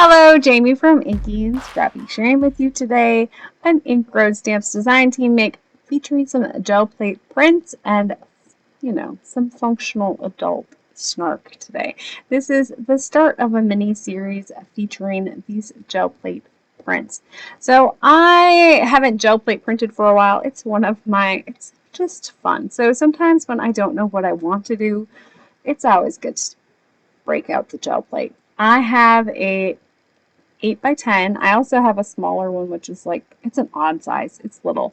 Hello, Jaime from Inky&Scrappy, sharing with you today an Ink Road Stamps design team make featuring some gel plate prints and, some functional adult snark today. This is the start of a mini series featuring these gel plate prints. So I haven't gel plate printed for a while. It's just fun. So sometimes when I don't know what I want to do, it's always good to break out the gel plate. I have a 8 by 10. I also have a smaller one, which is it's an odd size. It's little.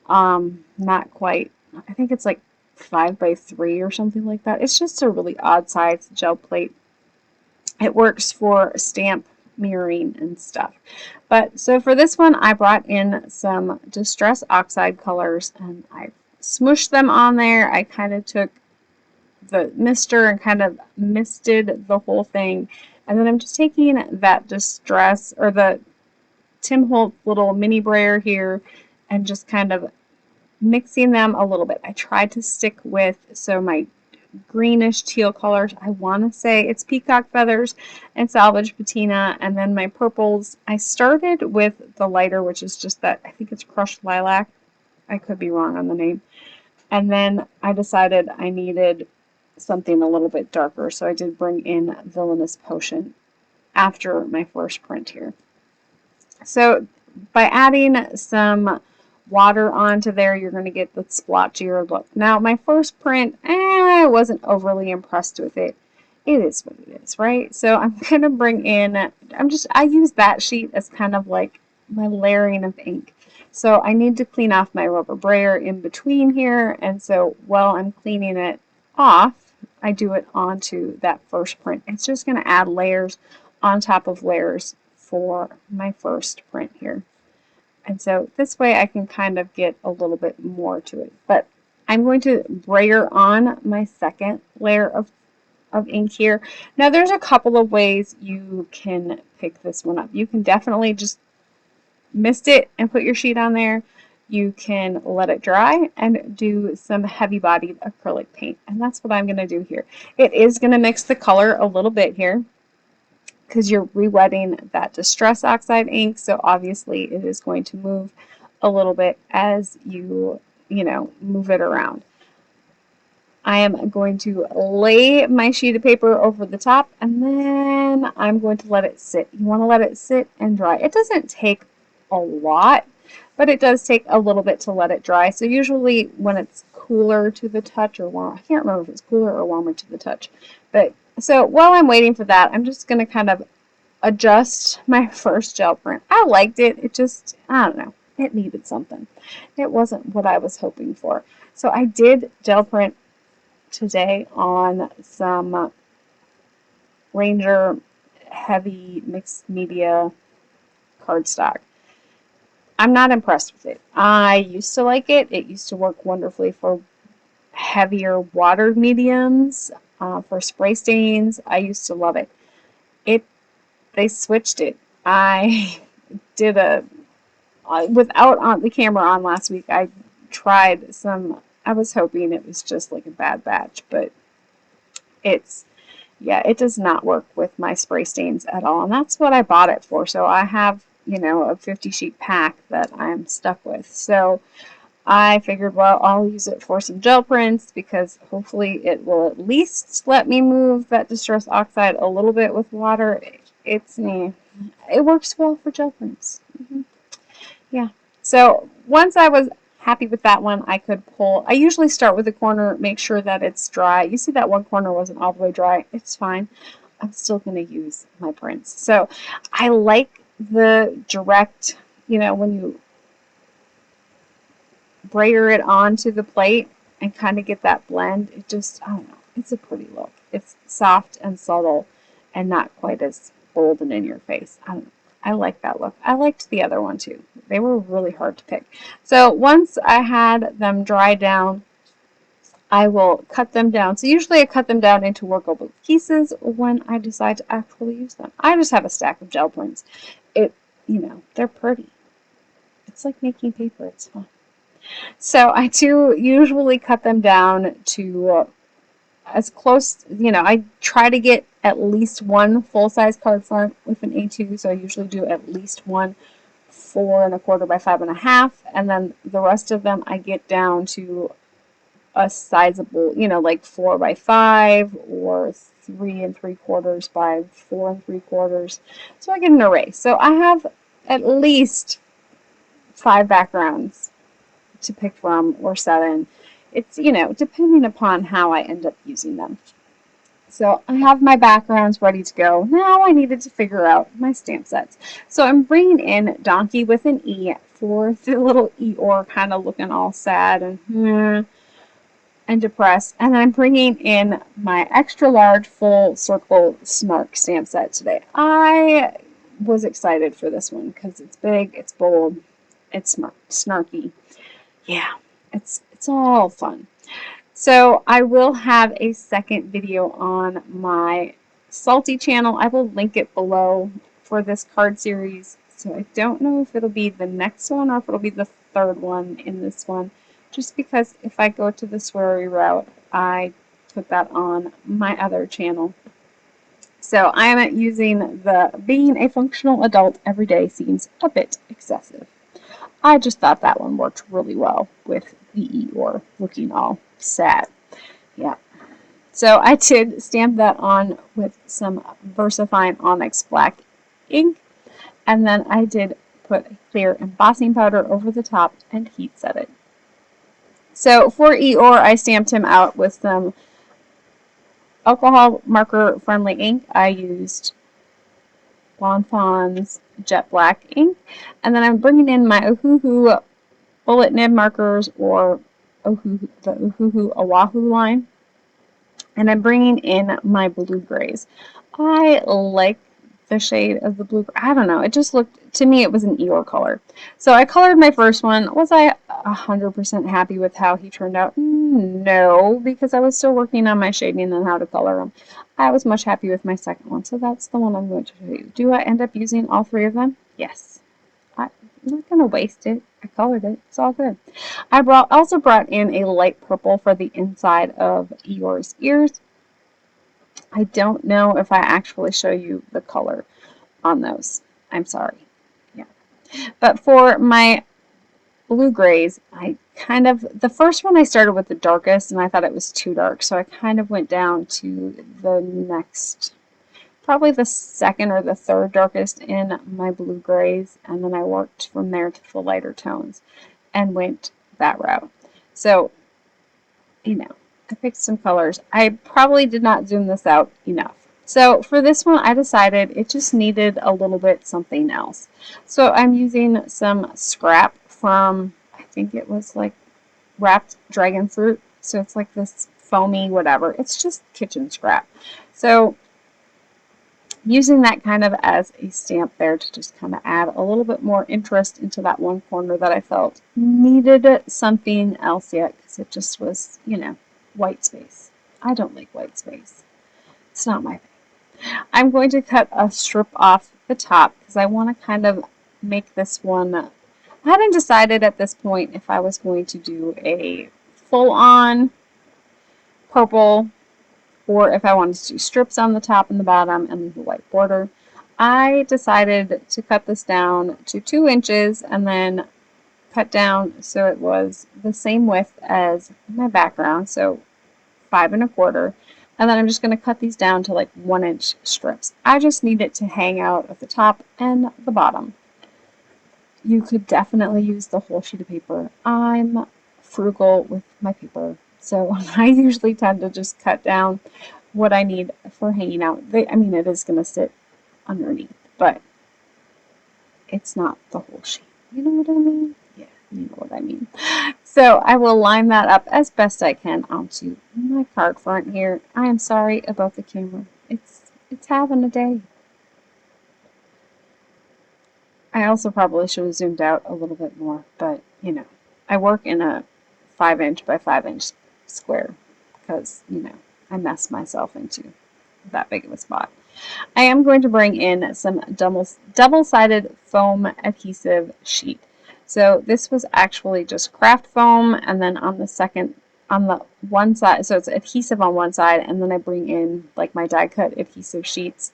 Not quite, I think it's like 5 by 3 or something like that. It's just a really odd size gel plate. It works for stamp mirroring and stuff. But so for this one, I brought in some Distress Oxide colors and I smushed them on there. I kind of took the mister and kind of misted the whole thing. And then I'm just taking that Distress, or the Tim Holtz little mini brayer here, and just kind of mixing them a little bit. I tried to stick with, my greenish teal colors, I want to say it's Peacock Feathers and Salvage Patina, and then my purples, I started with the lighter, which is just that, I think it's Crushed Lilac. I could be wrong on the name. And then I decided I needed something a little bit darker, so I did bring in Villainous Potion after my first print here. So by adding some water onto there, you're going to get the splotchier look. Now my first print, I wasn't overly impressed with it. It is what it is, right? So I'm going to bring in, I use that sheet as kind of like my layering of ink. So I need to clean off my rubber brayer in between here, and so while I'm cleaning it off, I do it onto that first print. It's just going to add layers on top of layers for my first print here. And so this way I can kind of get a little bit more to it. But I'm going to brayer on my second layer of ink here. Now there's a couple of ways you can pick this one up. You can definitely just mist it and put your sheet on there. You can let it dry and do some heavy-bodied acrylic paint. And that's what I'm going to do here. It is going to mix the color a little bit here because you're re-wetting that Distress Oxide ink. So obviously it is going to move a little bit as you move it around. I am going to lay my sheet of paper over the top, and then I'm going to let it sit. You want to let it sit and dry. It doesn't take a lot, but it does take a little bit to let it dry. So usually when it's cooler to the touch, or warm, I can't remember if it's cooler or warmer to the touch. But so while I'm waiting for that, I'm just going to kind of adjust my first gel print. I liked it. It just, I don't know, it needed something. It wasn't what I was hoping for. So I did gel print today on some Ranger heavy mixed media cardstock. I'm not impressed with it. I used to like it. It used to work wonderfully for heavier water mediums, for spray stains. I used to love it. They switched it. I did without the camera on last week, I tried some, I was hoping it was just like a bad batch, but it does not work with my spray stains at all. And that's what I bought it for. So I have a 50 sheet pack that I'm stuck with. So I figured, well, I'll use it for some gel prints because hopefully it will at least let me move that Distress Oxide a little bit with water. It works well for gel prints. Yeah. So once I was happy with that one, I could pull. I usually start with the corner, make sure that it's dry. You see that one corner wasn't all the way dry. It's fine. I'm still going to use my prints. So I like the direct, when you brayer it onto the plate and kind of get that blend, it just, I don't know, it's a pretty look. It's soft and subtle and not quite as bold and in your face. I don't know. I like that look. I liked the other one too. They were really hard to pick. So once I had them dry down, I will cut them down. So usually I cut them down into workable pieces when I decide to actually use them. I just have a stack of gel prints. They're pretty. It's like making paper. It's fun. So I do usually cut them down to as close, I try to get at least one full-size card front with an A2, so I usually do at least one 4 1/4 by 5 1/2, and then the rest of them I get down to a sizable, you know, like 4 by 5 or 3 3/4 by 4 3/4. So I get an array. So I have at least 5 backgrounds to pick from, or 7. It's, you know, depending upon how I end up using them. So I have my backgrounds ready to go. Now I needed to figure out my stamp sets. So I'm bringing in Donkey with an E for the little Eeyore kind of looking all sad and depressed. And then I'm bringing in my extra large full circle Snark stamp set today. I was excited for this one because it's big, it's bold, it's snarky. Yeah, it's all fun. So I will have a second video on my Salty channel. I will link it below for this card series. So I don't know if it'll be the next one or if it'll be the third one in this one. Just because if I go to the sweary route, I put that on my other channel. So I am using the being a functional adult every day seems a bit excessive. I just thought that one worked really well with the Eeyore looking all sad. Yeah. So I did stamp that on with some VersaFine Onyx black ink. And then I did put a clear embossing powder over the top and heat set it. So for Eeyore, I stamped him out with some alcohol marker friendly ink. I used Fawn's jet black ink. And then I'm bringing in my Ohuhu bullet nib markers, or the Ohuhu Ohuhu line. And I'm bringing in my blue grays. I like the shade of the blue. I don't know. It just looked, to me, it was an Eeyore color. So I colored my first one. Was I 100% happy with how he turned out? No, because I was still working on my shading and how to color him. I was much happy with my second one. So that's the one I'm going to show you. Do I end up using all 3 of them? Yes. I'm not going to waste it. I colored it. It's all good. I also brought in a light purple for the inside of Eeyore's ears. I don't know if I actually show you the color on those. I'm sorry. Yeah. But for my blue grays, I kind of, the first one I started with the darkest and I thought it was too dark. So I kind of went down to the next, probably the second or the third darkest in my blue grays, and then I worked from there to the lighter tones and went that route. So, you know, I picked some colors. I probably did not zoom this out enough. So for this one, I decided it just needed a little bit something else. So I'm using some scrap from, I think it was like wrapped dragon fruit. So it's like this foamy whatever. It's just kitchen scrap. So using that kind of as a stamp there to just kind of add a little bit more interest into that one corner that I felt needed something else yet, because it just was, you know, white space. I don't like white space. It's not my thing. I'm going to cut a strip off the top because I want to kind of make this one. I hadn't decided at this point if I was going to do a full-on purple or if I wanted to do strips on the top and the bottom and leave a white border. I decided to cut this down to 2 inches and then cut down so it was the same width as my background, so 5 1/4. And then I'm just going to cut these down to like 1-inch strips. I just need it to hang out at the top and the bottom. You could definitely use the whole sheet of paper. I'm frugal with my paper, so I usually tend to just cut down what I need for hanging out. I mean, it is going to sit underneath, but it's not the whole sheet. You know what I mean? Yeah, you know what I mean. So I will line that up as best I can onto my card front here. I am sorry about the camera. It's having a day. I also probably should have zoomed out a little bit more, but you know, I work in a 5-inch by 5-inch square because, you know, I mess myself into that big of a spot. I am going to bring in some double-sided foam adhesive sheet. So this was actually just craft foam, and then on the second on the one side, so it's adhesive on one side, and then I bring in like my die cut adhesive sheets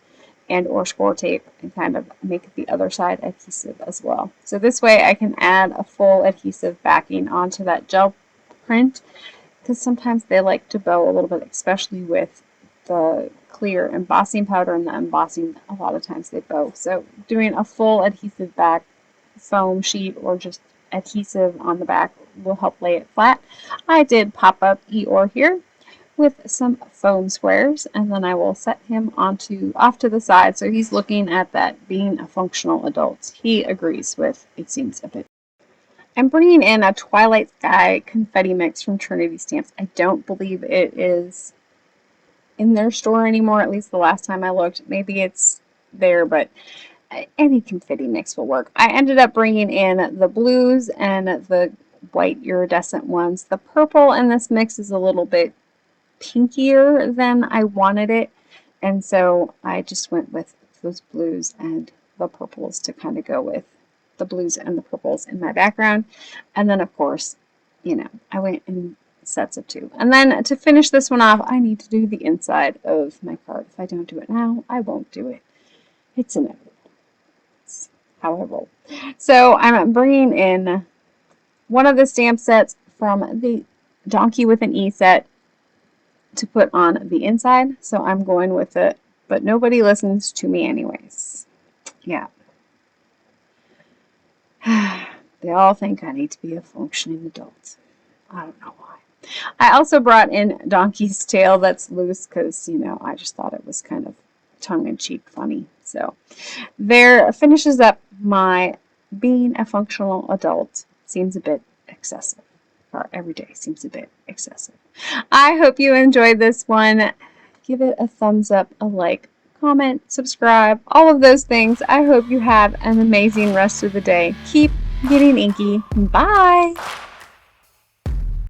and or score tape and kind of make the other side adhesive as well. So this way I can add a full adhesive backing onto that gel print, because sometimes they like to bow a little bit, especially with the clear embossing powder and the embossing, a lot of times they bow. So doing a full adhesive back foam sheet or just adhesive on the back will help lay it flat. I did pop up Eeyore here with some foam squares, and then I will set him off to the side so he's looking at that being a functional adult. He agrees with it seems a bit. I'm bringing in a Twilight Sky confetti mix from Trinity Stamps. I don't believe it is in their store anymore, at least the last time I looked. Maybe it's there, but any confetti mix will work. I ended up bringing in the blues and the white iridescent ones. The purple in this mix is a little bit pinkier than I wanted it, and so I just went with those blues and the purples to kind of go with the blues and the purples in my background. And then of course, you know, I went in sets of 2. And then to finish this one off, I need to do the inside of my card. If I don't do it now, I won't do it. It's inevitable. It's how I roll. So I'm bringing in one of the stamp sets from the Donkey with an E set to put on the inside. So I'm going with it, but nobody listens to me anyways. Yeah. They all think I need to be a functioning adult. I don't know why. I also brought in Donkey's tail that's loose because, you know, I just thought it was kind of tongue-in-cheek funny. So there finishes up my being a functional adult. Seems a bit excessive. Or every day seems a bit excessive. I hope you enjoyed this one. Give it a thumbs up, a like, comment, subscribe, all of those things. I hope you have an amazing rest of the day. Keep getting inky. Bye!